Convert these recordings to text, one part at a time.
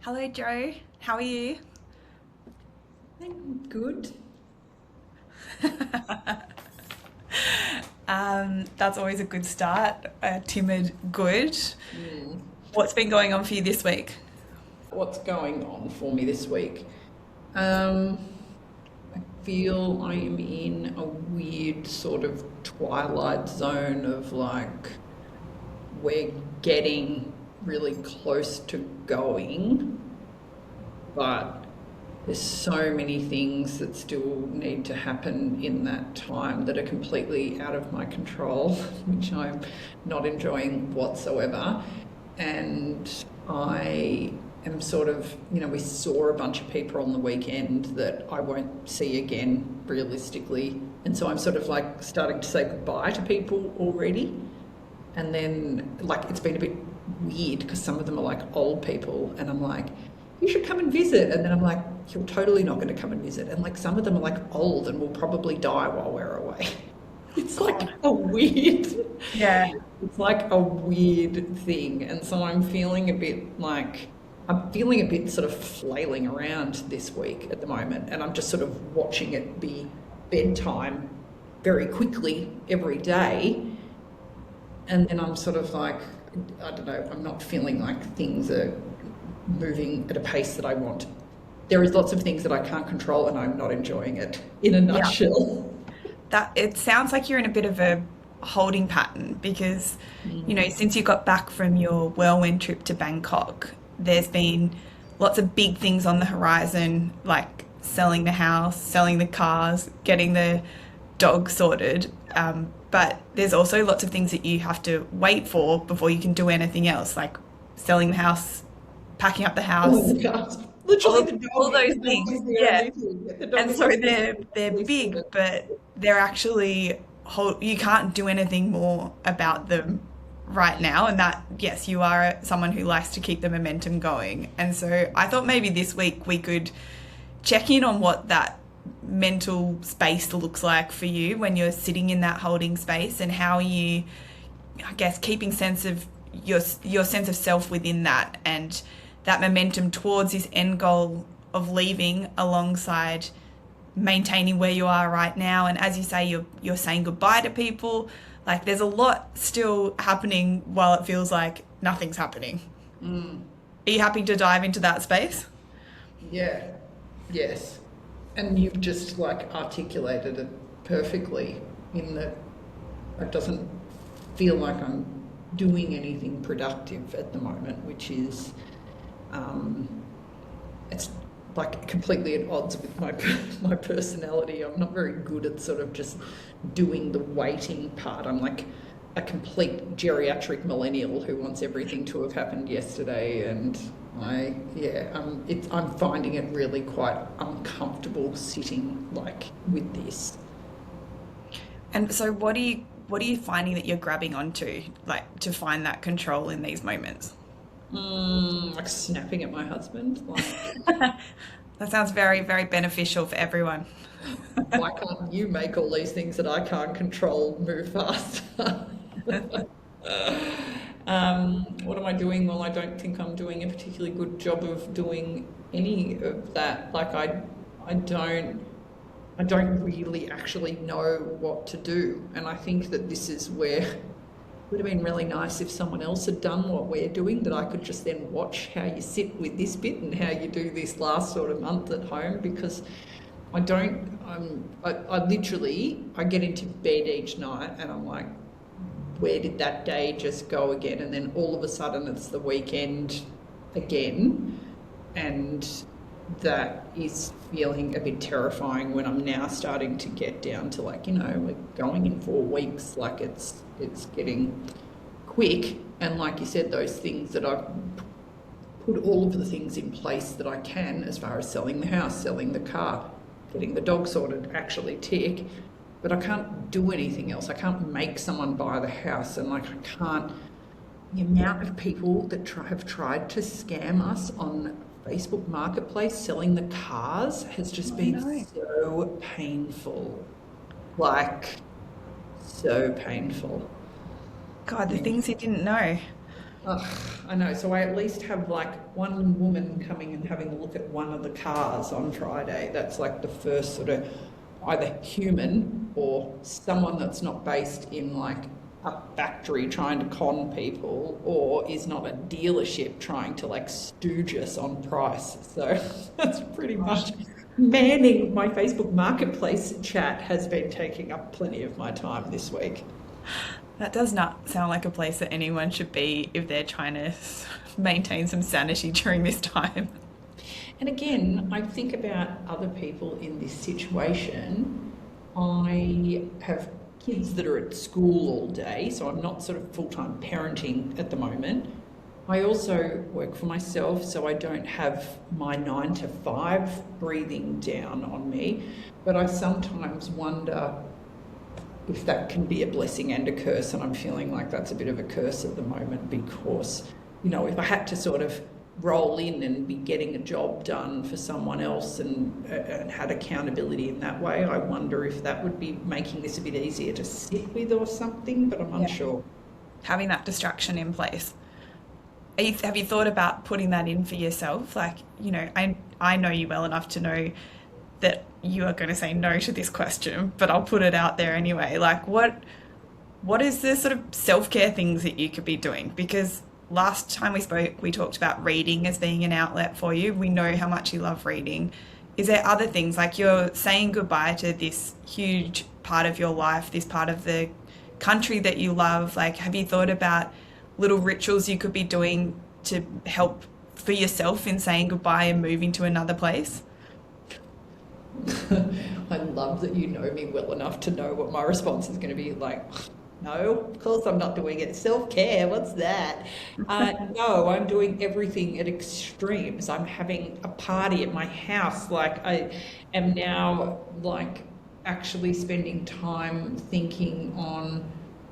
Hello, Joe. How are you? I'm good. That's always a good start. A timid good. Mm. What's been going on for you this week? What's going on for me this week? Um, I feel I am in a weird sort of twilight zone of like we're getting really close to going, but there's so many things that still need to happen in that time that are completely out of my control, which I'm not enjoying whatsoever. And I am sort of, we saw a bunch of people on the weekend that I won't see again realistically. And so I'm sort of like starting to say goodbye to people already. And then, like, it's been a bit weird because some of them are like old people, and I'm like, you should come and visit. And then I'm like, you're totally not going to come and visit. And like, some of them are like old and will probably die while we're away. It's like God. a weird, Yeah. it's like a weird thing. And so I'm feeling a bit sort of flailing around this week at the moment. And I'm just sort of watching it be bedtime very quickly every day. And then I'm sort of like, I don't know, I'm not feeling like things are moving at a pace that I want. There is lots of things that I can't control and I'm not enjoying it in a Yeah. nutshell. That it sounds like you're in a bit of a holding pattern because, Mm. since you got back from your whirlwind trip to Bangkok, there's been lots of big things on the horizon, like selling the house, selling the cars, getting the dog sorted. But there's also lots of things that you have to wait for before you can do anything else, like selling the house, packing up the Oh house, my God. Literally all all those the dog things. is the Yeah. only thing. The dog And is so just they're completely big, sorted. but they're actually you can't do anything more about them right now. And that, yes, you are someone who likes to keep the momentum going. And so I thought maybe this week we could check in on what that mental space looks like for you when you're sitting in that holding space, and how you, I guess, keeping sense of your sense of self within that, and that momentum towards this end goal of leaving, alongside maintaining where you are right now. And as you say, you're saying goodbye to people. Like, there's a lot still happening while it feels like nothing's happening. Mm. Are you happy to dive into that space? Yeah. Yes. And you've just like articulated it perfectly in that it doesn't feel like I'm doing anything productive at the moment, which is um, it's like completely at odds with my my personality. I'm not very good at sort of just doing the waiting part. I'm like a complete geriatric millennial who wants everything to have happened yesterday, and I'm finding it really quite uncomfortable sitting like with this. And so what are you finding that you're grabbing onto, like, to find that control in these moments? Like snapping at my husband, like, That sounds very, very beneficial for everyone. why can't you make all these things that I can't control move faster? What am I doing? Well, I don't think I'm doing a particularly good job of doing any of that. Like I don't really actually know what to do. And I think that this is where it would have been really nice if someone else had done what we're doing, that I could just then watch how you sit with this bit and how you do this last sort of month at home, because I don't, I literally, I get into bed each night and I'm like, where did that day just go again? And then all of a sudden it's the weekend again. And that is feeling a bit terrifying when I'm now starting to get down to like, we're going in 4 weeks, like it's getting quick. And like you said, those things that I've put all of the things in place that I can, as far as selling the house, selling the car, getting the dog sorted, actually tick. But I can't do anything else. I can't make someone buy the house, and like I can't. The amount of people that have tried to scam us on Facebook Marketplace selling the cars has just Oh been no. so painful. Like, so painful. God, the Yeah. things you didn't know. Ugh, I know. So I at least have like one woman coming and having a look at one of the cars on Friday. That's like the first sort of either human or someone that's not based in like a factory trying to con people, or is not a dealership trying to like stooge us on price. So that's pretty much manning my Facebook Marketplace chat has been taking up plenty of my time this week. That does not sound like a place that anyone should be if they're trying to maintain some sanity during this time. And again, I think about other people in this situation. I have kids that are at school all day, so I'm not sort of full-time parenting at the moment. I also work for myself, so I don't have my 9 to 5 breathing down on me. But I sometimes wonder if that can be a blessing and a curse, and I'm feeling like that's a bit of a curse at the moment because, you know, if I had to sort of roll in and be getting a job done for someone else and had accountability in that way, I wonder if that would be making this a bit easier to sit with or something, but I'm unsure. Having that distraction in place. Have you thought about putting that in for yourself? Like, you know, I know you well enough to know that you are going to say no to this question, but I'll put it out there anyway. Like, what is the sort of self-care things that you could be doing? Because last time we spoke, we talked about reading as being an outlet for you. We know how much you love reading. Is there other things, like you're saying goodbye to this huge part of your life, this part of the country that you love? Like, have you thought about little rituals you could be doing to help for yourself in saying goodbye and moving to another place? I love that you know me well enough to know what my response is going to be. Like, no, of course I'm not doing it. Self-care, what's that? No, I'm doing everything at extremes. I'm having a party at my house. Like, I am now like actually spending time thinking on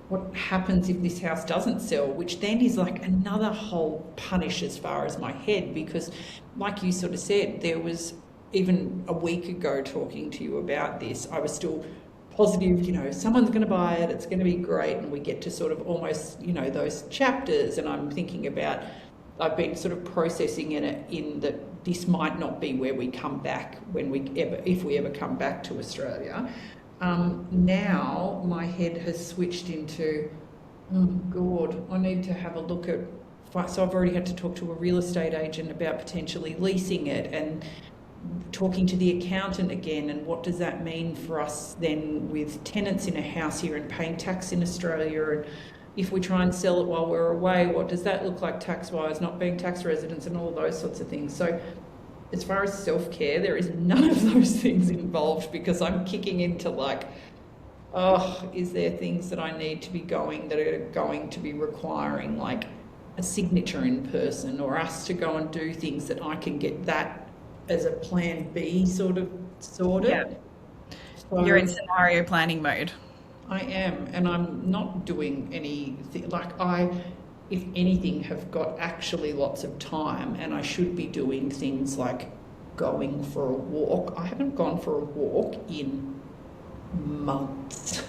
what happens if this house doesn't sell, which then is like another whole punish as far as my head, because like you sort of said, there was even a week ago talking to you about this, I was still positive, you know, someone's going to buy it, it's going to be great, and we get to sort of almost, you know, those chapters, and I'm thinking about, I've been sort of processing it in that this might not be where we come back if we ever come back to Australia. Now my head has switched into, oh God, I need to have a look at, so I've already had to talk to a real estate agent about potentially leasing it, and talking to the accountant again, and what does that mean for us then with tenants in a house here and paying tax in Australia, and if we try and sell it while we're away, what does that look like tax-wise, not being tax residents and all those sorts of things. So as far as self-care, there is none of those things involved, because I'm kicking into like, oh, is there things that I need to be going that are going to be requiring like a signature in person, or us to go and do things that I can get that as a plan B sort of sorted. Yeah. So you're in scenario planning mode. I am, and I'm not doing anything, like if anything, have got actually lots of time, and I should be doing things like going for a walk. I haven't gone for a walk in months.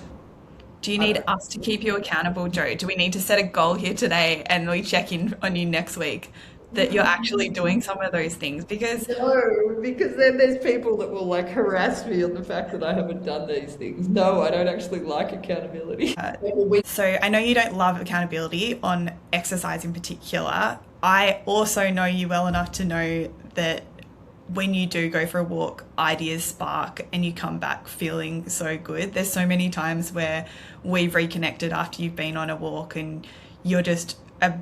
Do you need us to keep you accountable, Jo? Do we need to set a goal here today and we check in on you next week that you're actually doing some of those things? Because no, because then there's people that will like harass me on the fact that I haven't done these things. No, I don't actually like accountability. So I know you don't love accountability on exercise in particular. I also know you well enough to know that when you do go for a walk, ideas spark and you come back feeling so good. There's so many times where we've reconnected after you've been on a walk and you're just a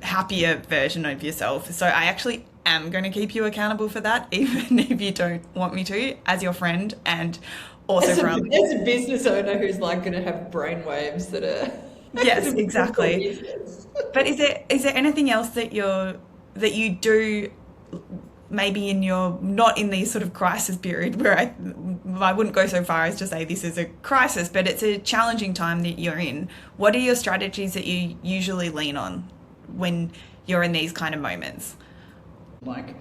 happier version of yourself. So I actually am going to keep you accountable for that, even if you don't want me to, as your friend, and also as a business owner who's like going to have brainwaves that are yes, exactly. But is there anything else that you do, maybe in your, not in the sort of crisis period where I wouldn't go so far as to say this is a crisis, but it's a challenging time that you're in. What are your strategies that you usually lean on when you're in these kind of moments? Like,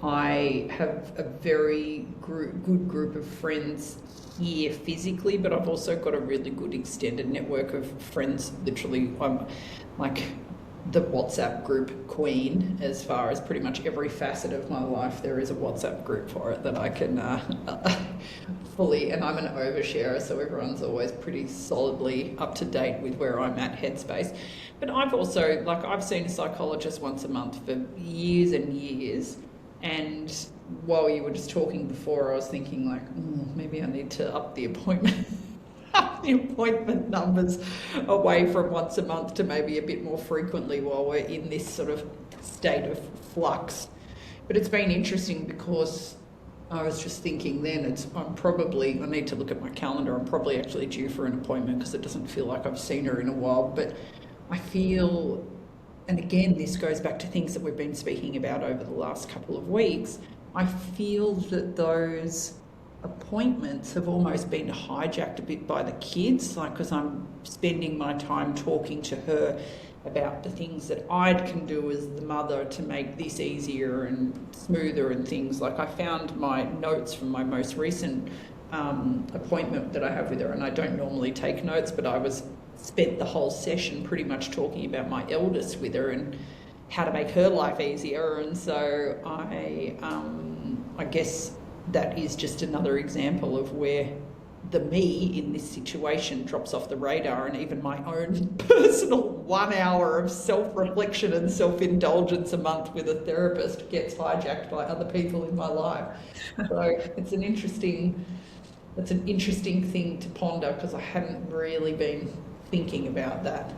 I have a very good group of friends here physically, but I've also got a really good extended network of friends. Literally, I'm like the WhatsApp group queen. As far as pretty much every facet of my life, there is a WhatsApp group for it that I can fully, and I'm an oversharer, so everyone's always pretty solidly up to date with where I'm at headspace. But I've also, like, I've seen a psychologist once a month for years and years, and while you were just talking before, I was thinking like, maybe I need to up the appointment. The appointment numbers away from once a month to maybe a bit more frequently while we're in this sort of state of flux. But it's been interesting because I was just thinking then I need to look at my calendar. I'm probably actually due for an appointment because it doesn't feel like I've seen her in a while. But I feel, and again, this goes back to things that we've been speaking about over the last couple of weeks, I feel that those appointments have almost been hijacked a bit by the kids, like, because I'm spending my time talking to her about the things that I can do as the mother to make this easier and smoother and things. Like, I found my notes from my most recent appointment that I have with her, and I don't normally take notes, but I spent the whole session pretty much talking about my eldest with her and how to make her life easier. And so I guess that is just another example of where the me in this situation drops off the radar, and even my own personal 1 hour of self-reflection and self-indulgence a month with a therapist gets hijacked by other people in my life. So it's an interesting thing to ponder, because I hadn't really been thinking about that.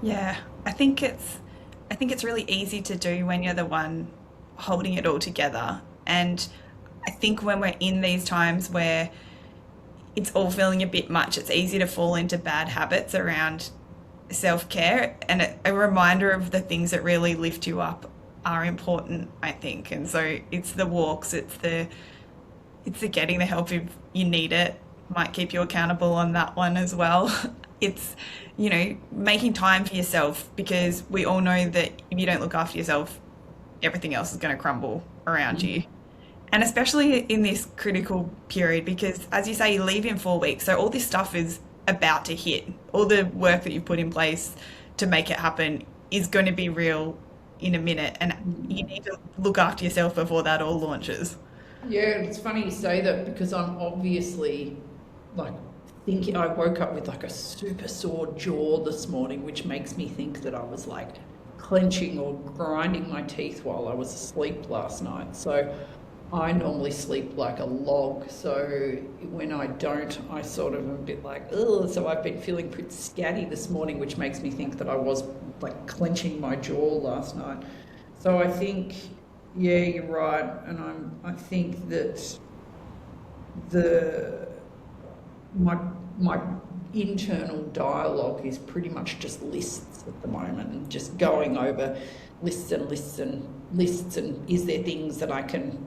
Yeah, I think it's really easy to do when you're the one holding it all together. And I think when we're in these times where it's all feeling a bit much, it's easy to fall into bad habits around self-care, and a reminder of the things that really lift you up are important, I think. And so it's the walks, it's the getting the help if you need it, might keep you accountable on that one as well. It's, making time for yourself, because we all know that if you don't look after yourself, everything else is going to crumble around you. And especially in this critical period, because as you say, you leave in 4 weeks. So all this stuff is about to hit. All the work that you've put in place to make it happen is going to be real in a minute. And you need to look after yourself before that all launches. Yeah, it's funny you say that, because I'm obviously like thinking, I woke up with like a super sore jaw this morning, which makes me think that I was like clenching or grinding my teeth while I was asleep last night. So I normally sleep like a log, so when I don't, I sort of am a bit like, ugh. So I've been feeling pretty scatty this morning, which makes me think that I was like clenching my jaw last night. So I think, yeah, you're right, and I think that my internal dialogue is pretty much just lists at the moment, and just going over lists and lists and lists, and is there things that I can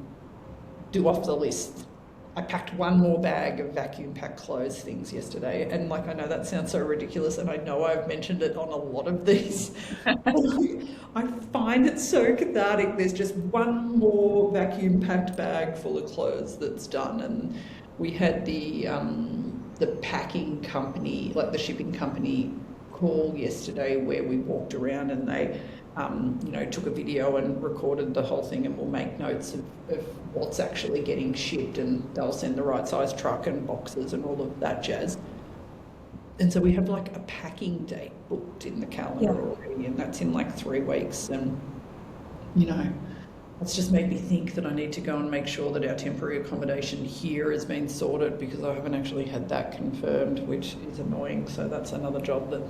do off the list. I packed one more bag of vacuum packed clothes things yesterday, and like, I know that sounds so ridiculous, and I know I've mentioned it on a lot of these. I find it so cathartic. There's just one more vacuum packed bag full of clothes that's done. And we had the packing company, like the shipping company, call yesterday, where we walked around and they took a video and recorded the whole thing, and we'll make notes of what's actually getting shipped, and they'll send the right size truck and boxes and all of that jazz. And so we have like a packing date booked in the calendar already, and that's in like 3 weeks. And it's just made me think that I need to go and make sure that our temporary accommodation here has been sorted, because I haven't actually had that confirmed, which is annoying. So that's another job that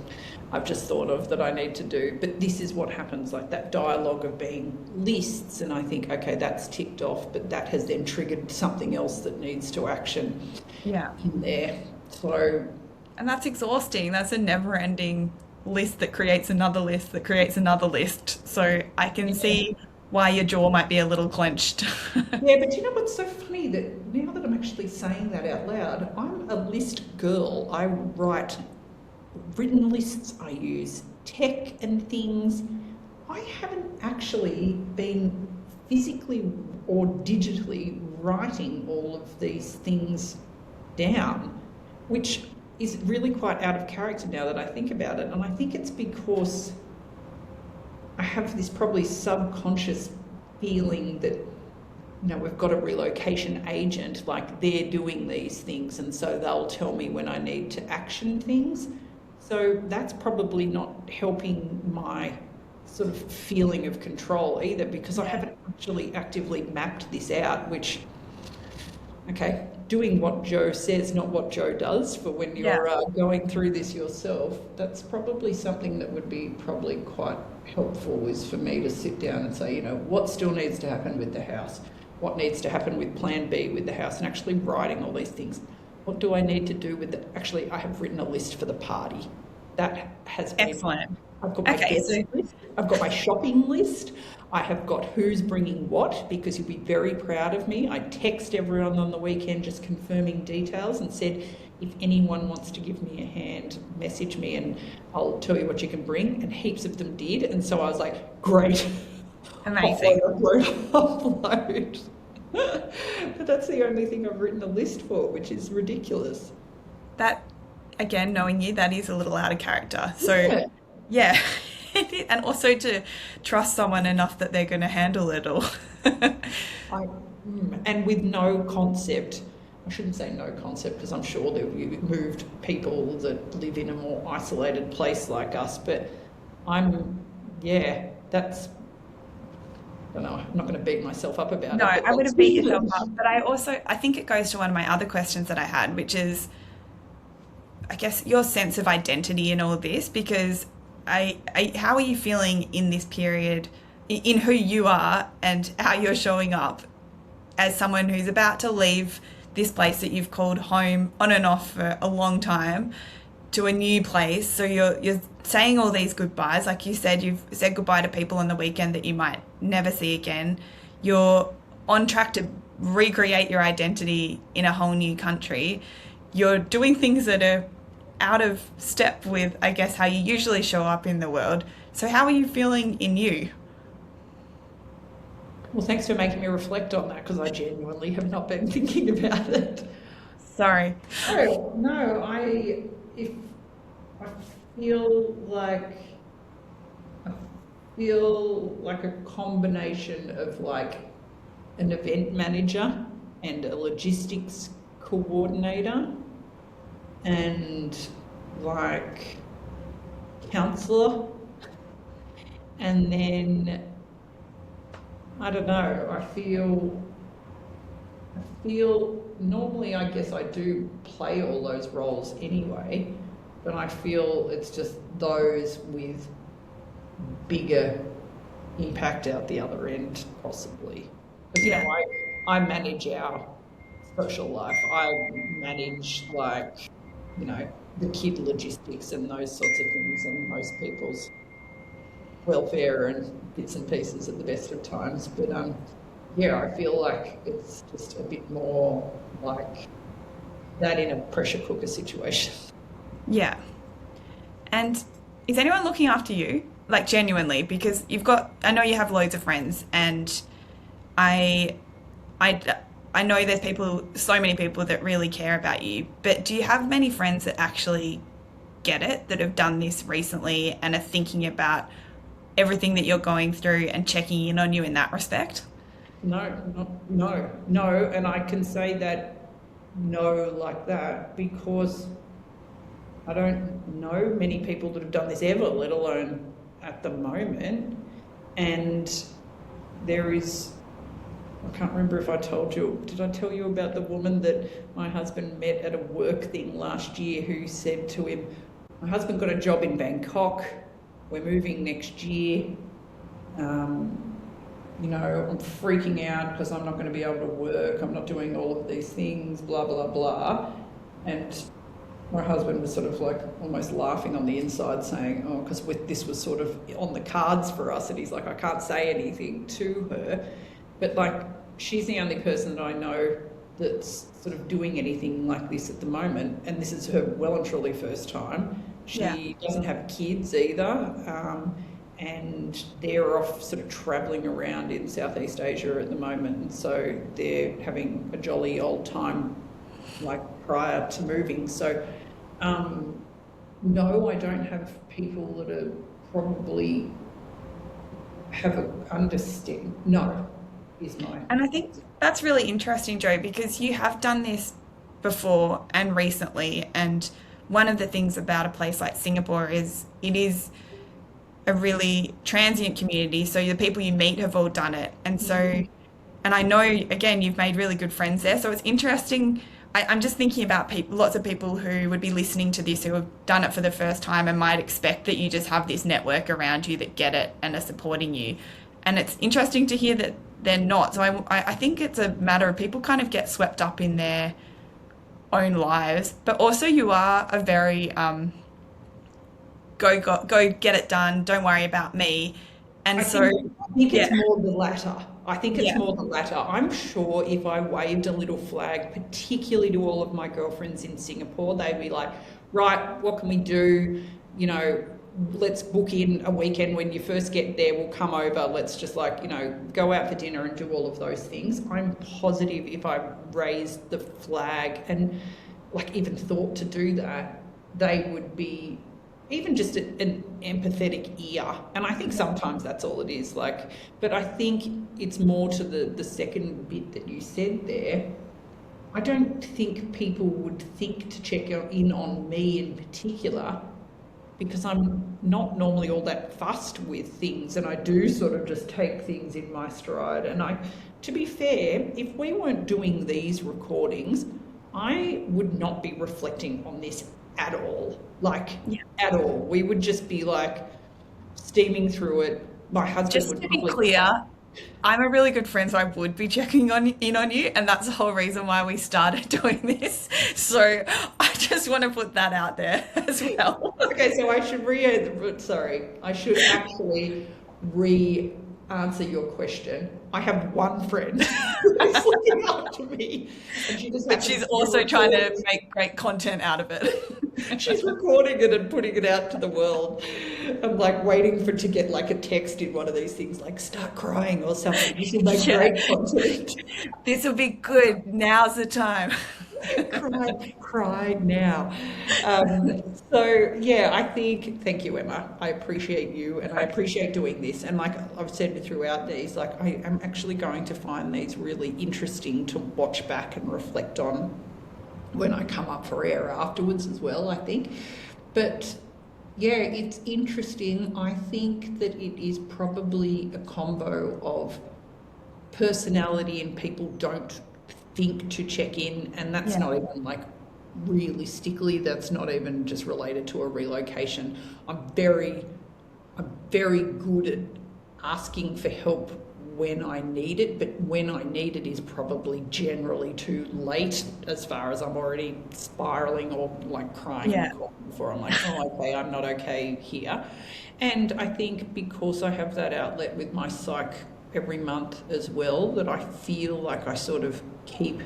I've just thought of that I need to do. But this is what happens, like that dialogue of being lists, and I think, okay, that's ticked off, but that has then triggered something else that needs to action in there. So, and that's exhausting. That's a never-ending list that creates another list that creates another list. So I can see why your jaw might be a little clenched. Yeah, but you know what's so funny, that now that I'm actually saying that out loud, I'm a list girl. I write written lists, I use tech and things. I haven't actually been physically or digitally writing all of these things down, which is really quite out of character now that I think about it. And I think it's because I have this probably subconscious feeling that, we've got a relocation agent, like they're doing these things, and so they'll tell me when I need to action things. So that's probably not helping my sort of feeling of control either, because I haven't actually actively mapped this out, which, okay, doing what Joe says, not what Joe does, for when you're going through this yourself, that's probably something that would be probably quite helpful, is for me to sit down and say, what still needs to happen with the house? What needs to happen with plan B with the house? And actually writing all these things. What do I need to do with actually, I have written a list for the party. That has been... Excellent. I've got my list. I've got my shopping list. I have got who's bringing what, because you'll be very proud of me. I text everyone on the weekend just confirming details and said, if anyone wants to give me a hand, message me and I'll tell you what you can bring. And heaps of them did. And so I was like, great. Amazing. Upload. But that's the only thing I've written a list for, which is ridiculous. That, again, knowing you, that is a little out of character. So, yeah. And also to trust someone enough that they're going to handle it all. And with no concept. I shouldn't say no concept, because I'm sure that you've moved people that live in a more isolated place like us. But that's... I don't know, I'm not going to beat myself up about it. No, I wouldn't beat yourself up. But I think it goes to one of my other questions that I had, which is, I guess, your sense of identity in all of this, because how are you feeling in this period, in who you are and how you're showing up as someone who's about to leave this place that you've called home on and off for a long time to a new place? So you're saying all these goodbyes. Like you said, you've said goodbye to people on the weekend that you might never see again. You're on track to recreate your identity in a whole new country. You're doing things that are out of step with, I guess, how you usually show up in the world. So how are you feeling in you? Well, thanks for making me reflect on that, because I genuinely have not been thinking about it. Sorry. No, I feel like a combination of like an event manager and a logistics coordinator and like counsellor, and then I don't know, I feel normally, I guess I do play all those roles anyway, but I feel it's just those with bigger impact out the other end, possibly. Because, I manage our social life. I manage, the kid logistics and those sorts of things, and most people's welfare and bits and pieces at the best of times. But, I feel like it's just a bit more like that in a pressure cooker situation. Yeah. And is anyone looking after you? Like, genuinely? Because I know you have loads of friends, and I know there's so many people that really care about you, but do you have many friends that actually get it, that have done this recently and are thinking about everything that you're going through and checking in on you in that respect? No. And I can say that no like that because I don't know many people that have done this ever, let alone at the moment. And there is, I can't remember if I told you, did I tell you about the woman that my husband met at a work thing last year who said to him, my husband got a job in Bangkok, we're moving next year, I'm freaking out because I'm not going to be able to work, I'm not doing all of these things, blah, blah, blah. And my husband was sort of like almost laughing on the inside saying, oh, because this was sort of on the cards for us. And he's like, I can't say anything to her. But like, she's the only person that I know that's sort of doing anything like this at the moment. And this is her well and truly first time. She doesn't have kids either. And they're off sort of travelling around in Southeast Asia at the moment. And so they're having a jolly old time like prior to moving. So No, I don't have people that are probably have a understand. No, is my. And I think that's really interesting, Joe, because you have done this before and recently. And one of the things about a place like Singapore is it is a really transient community. So the people you meet have all done it. And so, and I know, again, you've made really good friends there. So it's interesting. I'm just thinking about people, lots of people who would be listening to this who have done it for the first time and might expect that you just have this network around you that get it and are supporting you. And it's interesting to hear that they're not. So I think it's a matter of people kind of get swept up in their own lives, but also you are a very go get it done. Don't worry about me. And I think yeah, it's more the latter. I think it's yeah, more the latter. I'm sure if I waved a little flag, particularly to all of my girlfriends in Singapore, they'd be like, right, what can we do? You know, let's book in a weekend when you first get there. We'll come over. Let's just like, you know, go out for dinner and do all of those things. I'm positive if I raised the flag and like even thought to do that, they would be even just an empathetic ear. And I think sometimes that's all it is. Like, but I think it's more to the second bit that you said there. I don't think people would think to check in on me in particular because I'm not normally all that fussed with things and I do sort of just take things in my stride. And to be fair, if we weren't doing these recordings, I would not be reflecting on this at all. Like, at all. We would just be like steaming through it. My husband just would to be probably. clear, I'm a really good friend, so I would be checking in on you, and that's the whole reason why we started doing this. So I just want to put that out there as well. Okay, so I should I should actually re-answer your question. I have one friend who's looking after me, and she just But happens she's to be also trying to recording. make great content out of it. She's recording it and putting it out to the world. I'm like waiting for to get like a text in one of these things, like start crying or something. This will make Yeah, great content. this will be good. Now's the time. Cry now. So yeah, I think, thank you, Emma. I appreciate you and I appreciate doing this. And like I've said throughout these, like I am actually going to find these really interesting to watch back and reflect on when I come up for air afterwards as well, I think. But yeah, it's interesting. I think that it is probably a combo of personality and people don't think to check in, and that's Yeah. not even like realistically, that's not even just related to a relocation. I'm very good at asking for help when I need it, but when I need it is probably generally too late as far as I'm already spiraling or like crying in Yeah. the corner before I'm like, oh, okay, I'm not okay here. And I think because I have that outlet with my psych every month as well, that I feel like I sort of keep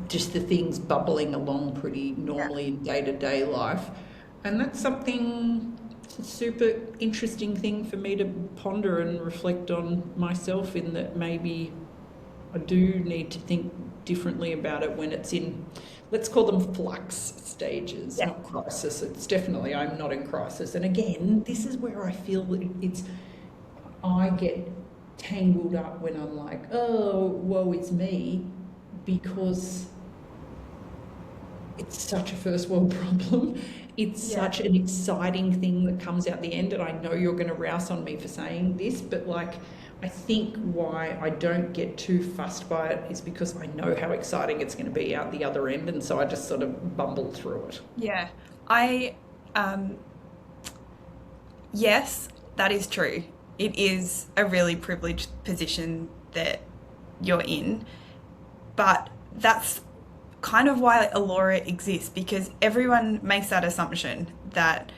just the things bubbling along pretty normally in day-to-day life. And that's something, it's a super interesting thing for me to ponder and reflect on myself, in that maybe I do need to think differently about it when it's in, let's call them flux stages, Yeah. not crisis. It's definitely, I'm not in crisis. And again, this is where I feel that I get tangled up when I'm like, oh, woe is me, because it's such a first world problem. It's Yeah. such an exciting thing that comes out the end, and I know you're going to rouse on me for saying this, but like, I think why I don't get too fussed by it is because I know how exciting it's going to be out the other end, and so I just sort of bumble through it. Yeah. I, yes, that is true. It is a really privileged position that you're in, but that's kind of why Allura exists, because everyone makes that assumption that,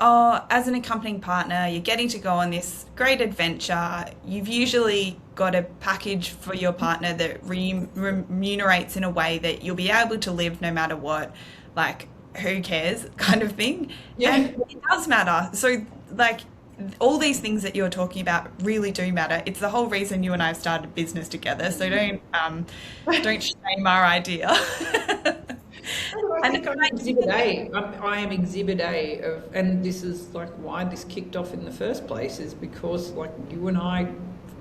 oh, as an accompanying partner, you're getting to go on this great adventure. You've usually got a package for your partner that remunerates in a way that you'll be able to live no matter what. Like, who cares kind of thing. Yeah. And it does matter. So, like, all these things that you're talking about really do matter. It's the whole reason you and I have started a business together. So don't shame our idea. I think I'm exhibit A. I am exhibit A of, and this is like why this kicked off in the first place, is because like you and I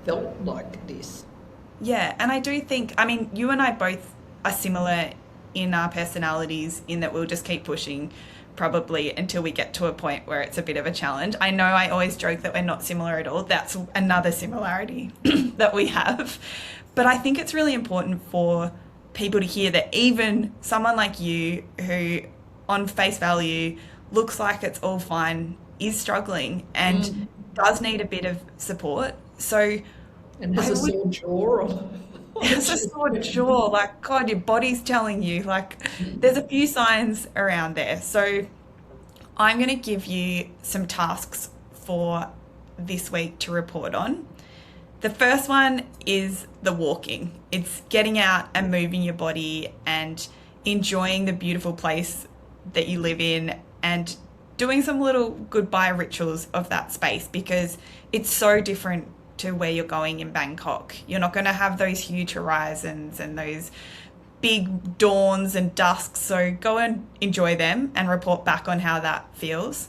felt like this. Yeah, and I do think, I mean, you and I both are similar in our personalities in that we'll just keep pushing probably until we get to a point where it's a bit of a challenge. I know I always joke that we're not similar at all. That's another similarity that we have. But I think it's really important for people to hear that even someone like you, who on face value looks like it's all fine, is struggling and does need a bit of support. So And has a sore jaw or it's a sore jaw, like, God, your body's telling you, like, there's a few signs around there. So I'm going to give you some tasks for this week to report on. The first one is the walking. It's getting out and moving your body and enjoying the beautiful place that you live in and doing some little goodbye rituals of that space, because it's so different to where you're going in Bangkok. You're not going to have those huge horizons and those big dawns and dusks. So go and enjoy them and report back on how that feels.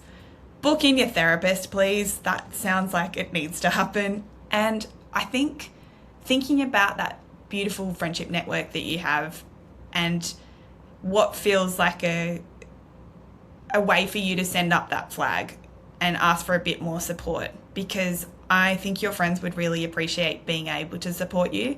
Book in your therapist, please. That sounds like it needs to happen. And I think thinking about that beautiful friendship network that you have and what feels like a way for you to send up that flag and ask for a bit more support, because I think your friends would really appreciate being able to support you,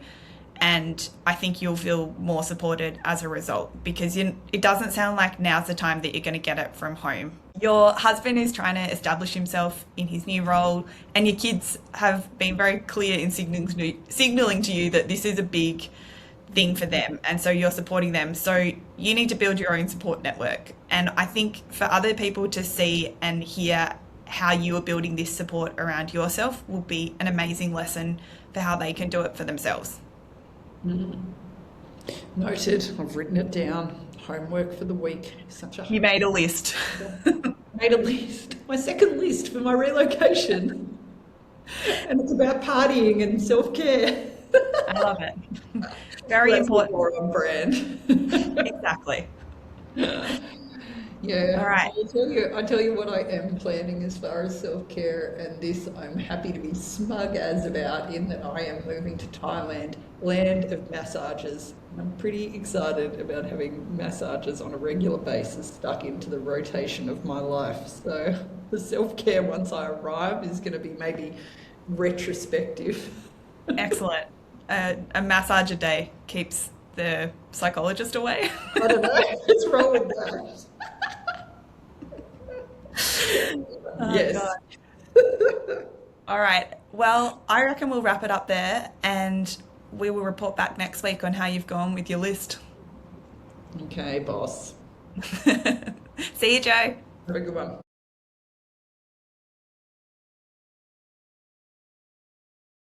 and I think you'll feel more supported as a result, because it doesn't sound like now's the time that you're going to get it from home. Your husband is trying to establish himself in his new role, and your kids have been very clear in signaling to you that this is a big thing for them, and so you're supporting them. So you need to build your own support network, and I think for other people to see and hear how you are building this support around yourself will be an amazing lesson for how they can do it for themselves. Noted. I've written it down. Homework for the week. You made a list. Made a list. My second list for my relocation. And it's about partying and self-care. I love it. Very important. More on brand. Exactly. Yeah. All right. I tell you what I am planning as far as self-care, and this I'm happy to be smug as about, in that I am moving to Thailand, land of massages. I'm pretty excited about having massages on a regular basis stuck into the rotation of my life. So the self-care once I arrive is going to be maybe retrospective. Excellent. A massage a day keeps the psychologist away. I don't know. What's wrong with that? Oh, yes. God. All right. Well, I reckon we'll wrap it up there, and we will report back next week on how you've gone with your list. Okay, boss. See you, Joe. Have a good one.